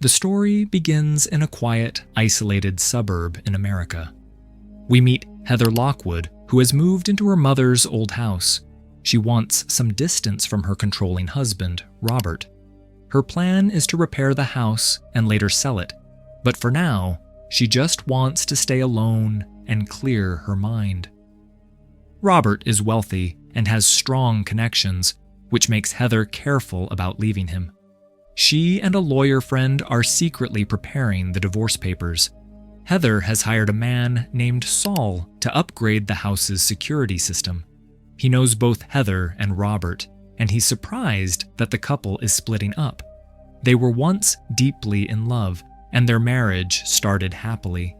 The story begins in a quiet, isolated suburb in America. We meet Heather Lockwood, who has moved into her mother's old house. She wants some distance from her controlling husband, Robert. Her plan is to repair the house and later sell it, but for now, she just wants to stay alone and clear her mind. Robert is wealthy and has strong connections, which makes Heather careful about leaving him. She and a lawyer friend are secretly preparing the divorce papers. Heather has hired a man named Saul to upgrade the house's security system. He knows both Heather and Robert, and he's surprised that the couple is splitting up. They were once deeply in love, and their marriage started happily.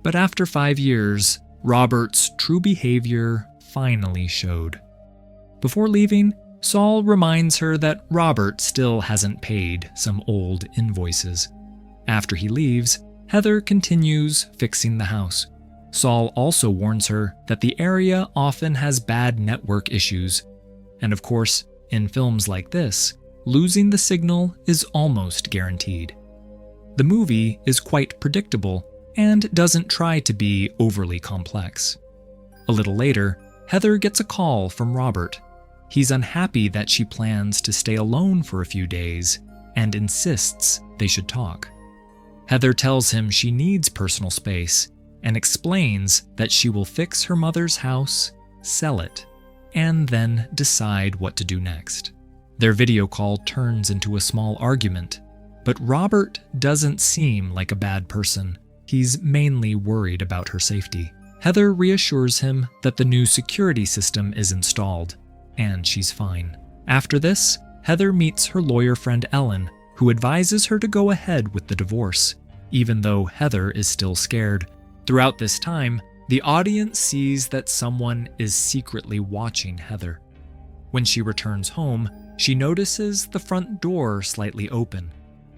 But after 5 years, Robert's true behavior finally showed. Before leaving, Saul reminds her that Robert still hasn't paid some old invoices. After he leaves, Heather continues fixing the house. Saul also warns her that the area often has bad network issues. And of course, in films like this, losing the signal is almost guaranteed. The movie is quite predictable and doesn't try to be overly complex. A little later, Heather gets a call from Robert. He's unhappy that she plans to stay alone for a few days and insists they should talk. Heather tells him she needs personal space and explains that she will fix her mother's house, sell it, and then decide what to do next. Their video call turns into a small argument, but Robert doesn't seem like a bad person. He's mainly worried about her safety. Heather reassures him that the new security system is installed, and she's fine. After this, Heather meets her lawyer friend Ellen, who advises her to go ahead with the divorce, even though Heather is still scared. Throughout this time, the audience sees that someone is secretly watching Heather. When she returns home, she notices the front door slightly open.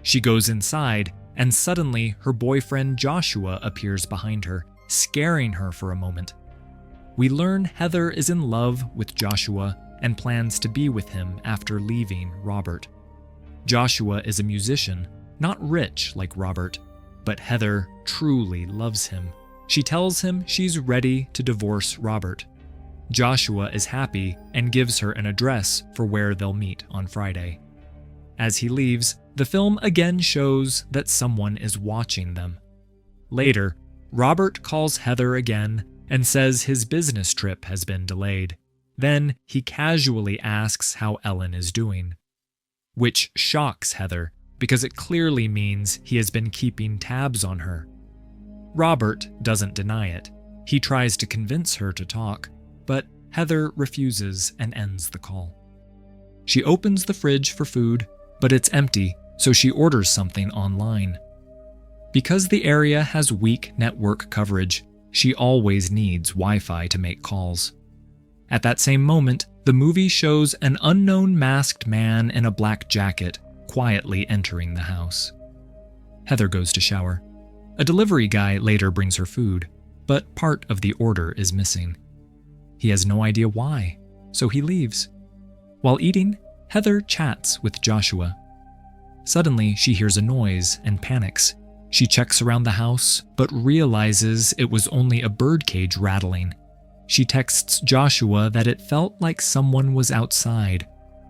She goes inside, and suddenly her boyfriend Joshua appears behind her, scaring her for a moment. We learn Heather is in love with Joshua and plans to be with him after leaving Robert. Joshua is a musician, not rich like Robert, but Heather truly loves him. She tells him she's ready to divorce Robert. Joshua is happy and gives her an address for where they'll meet on Friday. As he leaves, the film again shows that someone is watching them. Later, Robert calls Heather again and says his business trip has been delayed. Then he casually asks how Ellen is doing, which shocks Heather because it clearly means he has been keeping tabs on her. Robert doesn't deny it. He tries to convince her to talk, but Heather refuses and ends the call. She opens the fridge for food, but it's empty, so she orders something online. Because the area has weak network coverage, she always needs Wi-Fi to make calls. At that same moment, the movie shows an unknown masked man in a black jacket quietly entering the house. Heather goes to shower. A delivery guy later brings her food, but part of the order is missing. He has no idea why, so he leaves. While eating, Heather chats with Joshua. Suddenly, she hears a noise and panics. She checks around the house, but realizes it was only a birdcage rattling. She texts Joshua that it felt like someone was outside.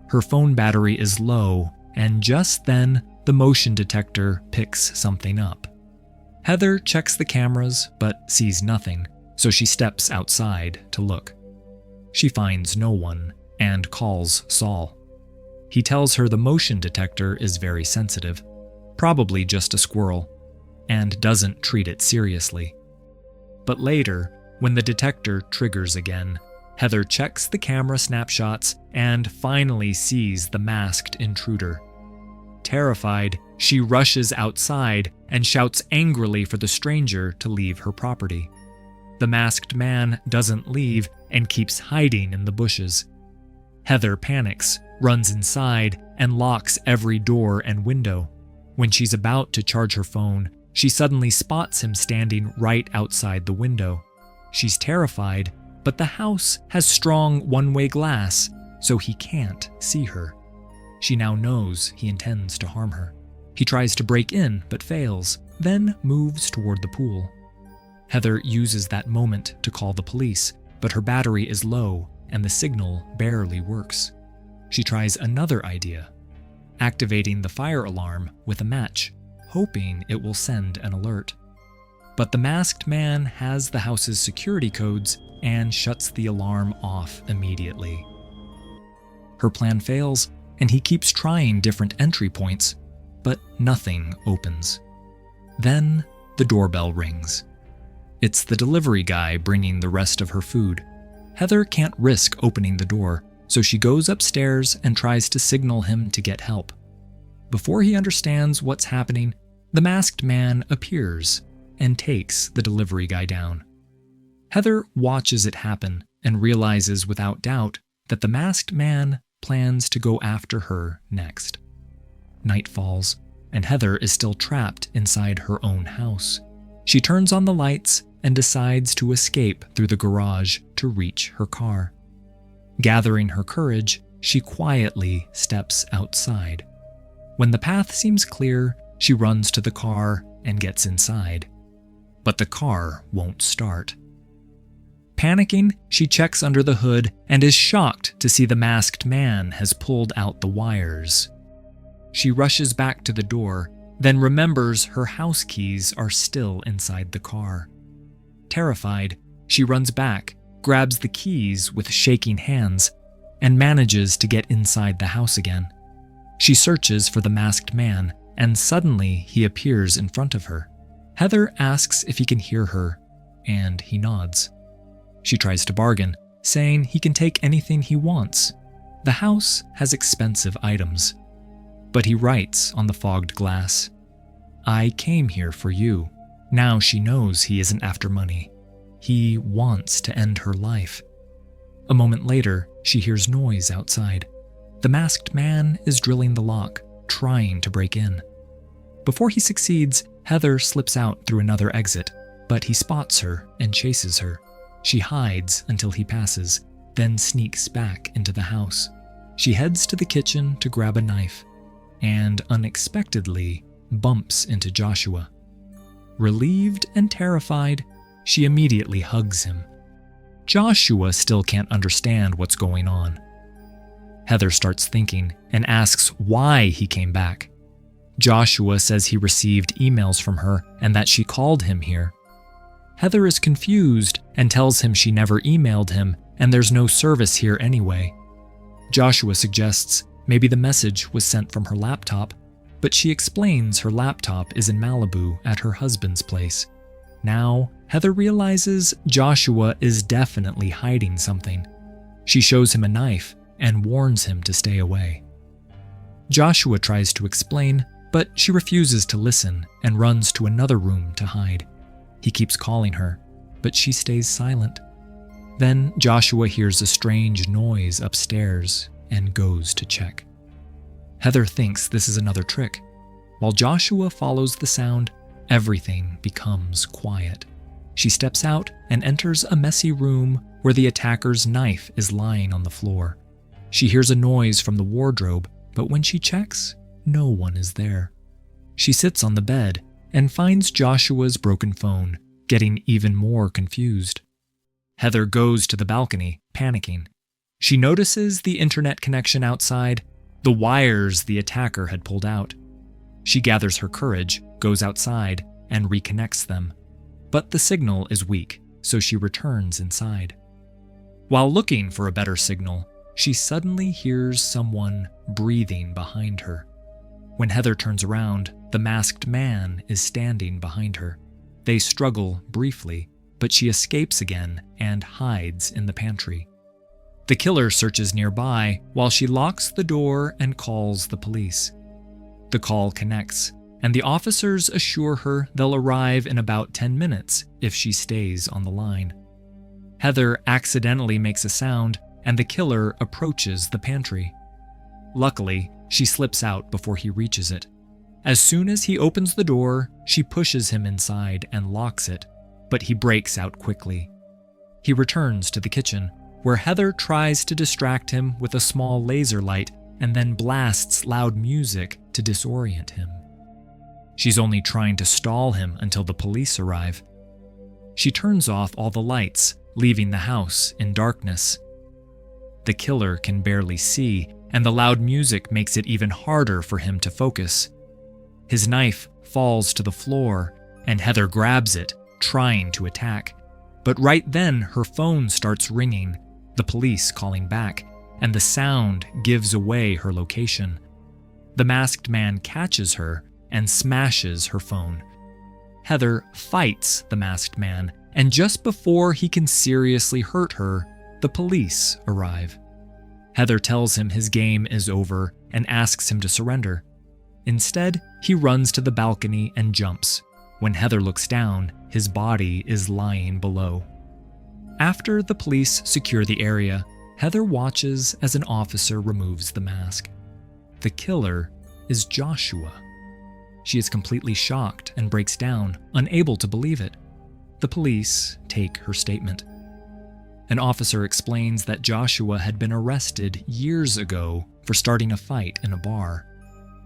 Her phone battery is low, and just then, the motion detector picks something up. Heather checks the cameras, but sees nothing, so she steps outside to look. She finds no one, and calls Saul. He tells her the motion detector is very sensitive, probably just a squirrel, and doesn't treat it seriously. But later, when the detector triggers again, Heather checks the camera snapshots and finally sees the masked intruder. Terrified, she rushes outside and shouts angrily for the stranger to leave her property. The masked man doesn't leave and keeps hiding in the bushes. Heather panics, runs inside, and locks every door and window. When she's about to charge her phone, she suddenly spots him standing right outside the window. She's terrified, but the house has strong one-way glass, so he can't see her. She now knows he intends to harm her. He tries to break in but fails, then moves toward the pool. Heather uses that moment to call the police, but her battery is low and the signal barely works. She tries another idea, activating the fire alarm with a match, hoping it will send an alert. But the masked man has the house's security codes and shuts the alarm off immediately. Her plan fails, and he keeps trying different entry points, but nothing opens. Then the doorbell rings. It's the delivery guy bringing the rest of her food. Heather can't risk opening the door, so she goes upstairs and tries to signal him to get help. Before he understands what's happening, the masked man appears and takes the delivery guy down. Heather watches it happen and realizes without doubt that the masked man plans to go after her next. Night falls, and Heather is still trapped inside her own house. She turns on the lights and decides to escape through the garage to reach her car. Gathering her courage, she quietly steps outside. When the path seems clear, she runs to the car and gets inside. But the car won't start. Panicking, she checks under the hood and is shocked to see the masked man has pulled out the wires. She rushes back to the door, then remembers her house keys are still inside the car. Terrified, she runs back, grabs the keys with shaking hands, and manages to get inside the house again. She searches for the masked man, and suddenly he appears in front of her. Heather asks if he can hear her, and he nods. She tries to bargain, saying he can take anything he wants. The house has expensive items. But he writes on the fogged glass, "I came here for you." Now she knows he isn't after money. He wants to end her life. A moment later, she hears noise outside. The masked man is drilling the lock, trying to break in. Before he succeeds, Heather slips out through another exit, but he spots her and chases her. She hides until he passes, then sneaks back into the house. She heads to the kitchen to grab a knife, and unexpectedly bumps into Joshua. Relieved and terrified, she immediately hugs him. Joshua still can't understand what's going on. Heather starts thinking and asks why he came back. Joshua says he received emails from her and that she called him here. Heather is confused and tells him she never emailed him and there's no service here anyway. Joshua suggests maybe the message was sent from her laptop, but she explains her laptop is in Malibu at her husband's place. Now, Heather realizes Joshua is definitely hiding something. She shows him a knife and warns him to stay away. Joshua tries to explain, but she refuses to listen and runs to another room to hide. He keeps calling her, but she stays silent. Then Joshua hears a strange noise upstairs and goes to check. Heather thinks this is another trick. While Joshua follows the sound, everything becomes quiet. She steps out and enters a messy room where the attacker's knife is lying on the floor. She hears a noise from the wardrobe, but when she checks, no one is there. She sits on the bed and finds Joshua's broken phone, getting even more confused. Heather goes to the balcony, panicking. She notices the internet connection outside, the wires the attacker had pulled out. She gathers her courage, goes outside, and reconnects them. But the signal is weak, so she returns inside. While looking for a better signal, she suddenly hears someone breathing behind her. When Heather turns around, the masked man is standing behind her. They struggle briefly, but she escapes again and hides in the pantry. The killer searches nearby while she locks the door and calls the police. The call connects, and the officers assure her they'll arrive in about 10 minutes if she stays on the line. Heather accidentally makes a sound, and the killer approaches the pantry. Luckily, she slips out before he reaches it. As soon as he opens the door, she pushes him inside and locks it, but he breaks out quickly. He returns to the kitchen, where Heather tries to distract him with a small laser light and then blasts loud music to disorient him. She's only trying to stall him until the police arrive. She turns off all the lights, leaving the house in darkness. The killer can barely see, and the loud music makes it even harder for him to focus. His knife falls to the floor, and Heather grabs it, trying to attack. But right then, her phone starts ringing, the police calling back, and the sound gives away her location. The masked man catches her and smashes her phone. Heather fights the masked man, and just before he can seriously hurt her, the police arrive. Heather tells him his game is over and asks him to surrender. Instead, he runs to the balcony and jumps. When Heather looks down, his body is lying below. After the police secure the area, Heather watches as an officer removes the mask. The killer is Joshua. She is completely shocked and breaks down, unable to believe it. The police take her statement. An officer explains that Joshua had been arrested years ago for starting a fight in a bar.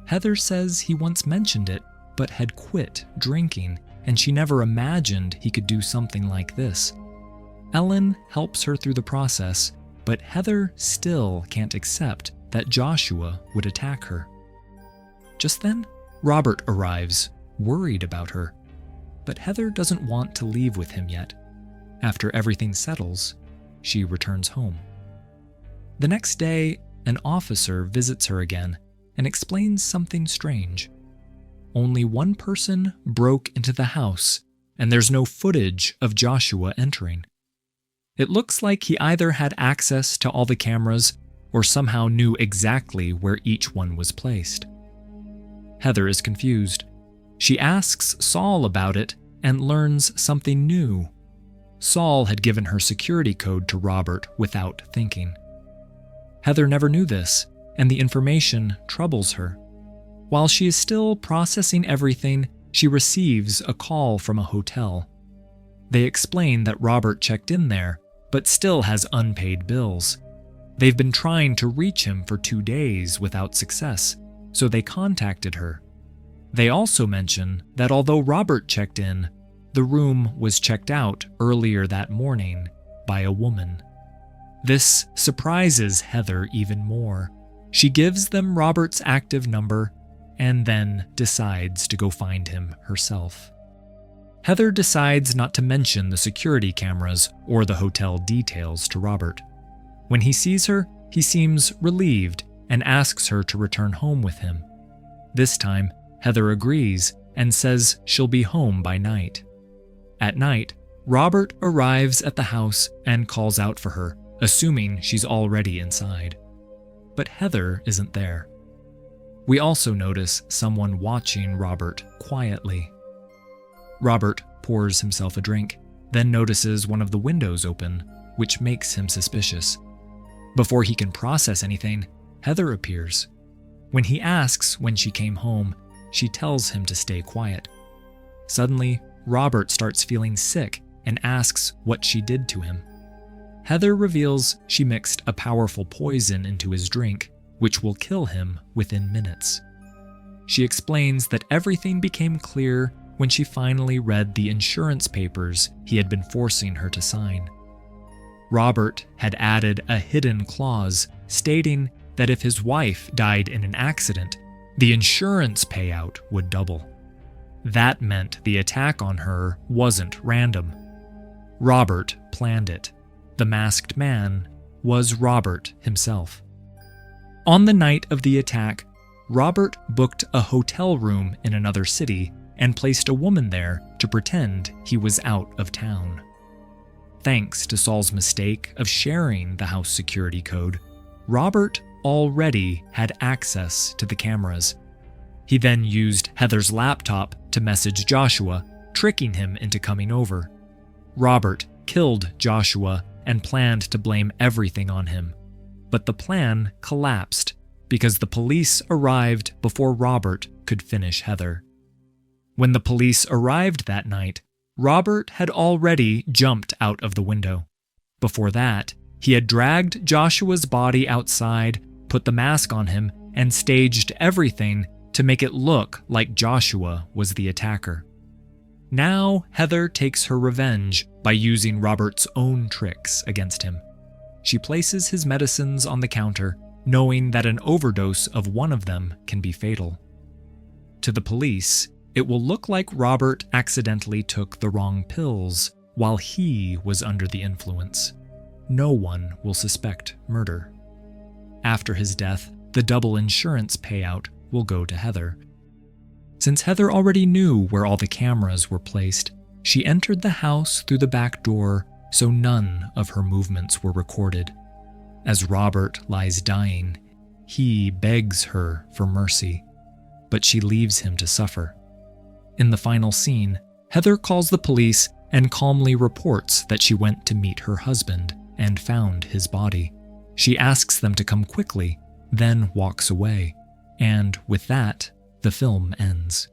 Heather says he once mentioned it, but had quit drinking, and she never imagined he could do something like this. Ellen helps her through the process, but Heather still can't accept that Joshua would attack her. Just then, Robert arrives, worried about her. But Heather doesn't want to leave with him yet. After everything settles, she returns home. The next day, an officer visits her again and explains something strange. Only one person broke into the house, and there's no footage of Joshua entering. It looks like he either had access to all the cameras or somehow knew exactly where each one was placed. Heather is confused. She asks Saul about it and learns something new. Saul had given her security code to Robert without thinking. Heather never knew this, and the information troubles her. While she is still processing everything, she receives a call from a hotel. They explain that Robert checked in there, but still has unpaid bills. They've been trying to reach him for 2 days without success, so they contacted her. They also mention that although Robert checked in, the room was checked out earlier that morning by a woman. This surprises Heather even more. She gives them Robert's active number and then decides to go find him herself. Heather decides not to mention the security cameras or the hotel details to Robert. When he sees her, he seems relieved and asks her to return home with him. This time, Heather agrees and says she'll be home by night. At night, Robert arrives at the house and calls out for her, assuming she's already inside. But Heather isn't there. We also notice someone watching Robert quietly. Robert pours himself a drink, then notices one of the windows open, which makes him suspicious. Before he can process anything, Heather appears. When he asks when she came home, she tells him to stay quiet. Suddenly, Robert starts feeling sick and asks what she did to him. Heather reveals she mixed a powerful poison into his drink, which will kill him within minutes. She explains that everything became clear when she finally read the insurance papers he had been forcing her to sign. Robert had added a hidden clause stating that if his wife died in an accident, the insurance payout would double. That meant the attack on her wasn't random. Robert planned it. The masked man was Robert himself. On the night of the attack, Robert booked a hotel room in another city and placed a woman there to pretend he was out of town. Thanks to Saul's mistake of sharing the house security code, Robert already had access to the cameras. He then used Heather's laptop to message Joshua, tricking him into coming over. Robert killed Joshua and planned to blame everything on him. But the plan collapsed because the police arrived before Robert could finish Heather. When the police arrived that night, Robert had already jumped out of the window. Before that, he had dragged Joshua's body outside, put the mask on him, and staged everything to make it look like Joshua was the attacker. Now, Heather takes her revenge by using Robert's own tricks against him. She places his medicines on the counter, knowing that an overdose of one of them can be fatal. To the police, it will look like Robert accidentally took the wrong pills while he was under the influence. No one will suspect murder. After his death, the double insurance payout will go to Heather. Since Heather already knew where all the cameras were placed, she entered the house through the back door so none of her movements were recorded. As Robert lies dying, he begs her for mercy, but she leaves him to suffer. In the final scene, Heather calls the police and calmly reports that she went to meet her husband and found his body. She asks them to come quickly, then walks away, and with that, the film ends.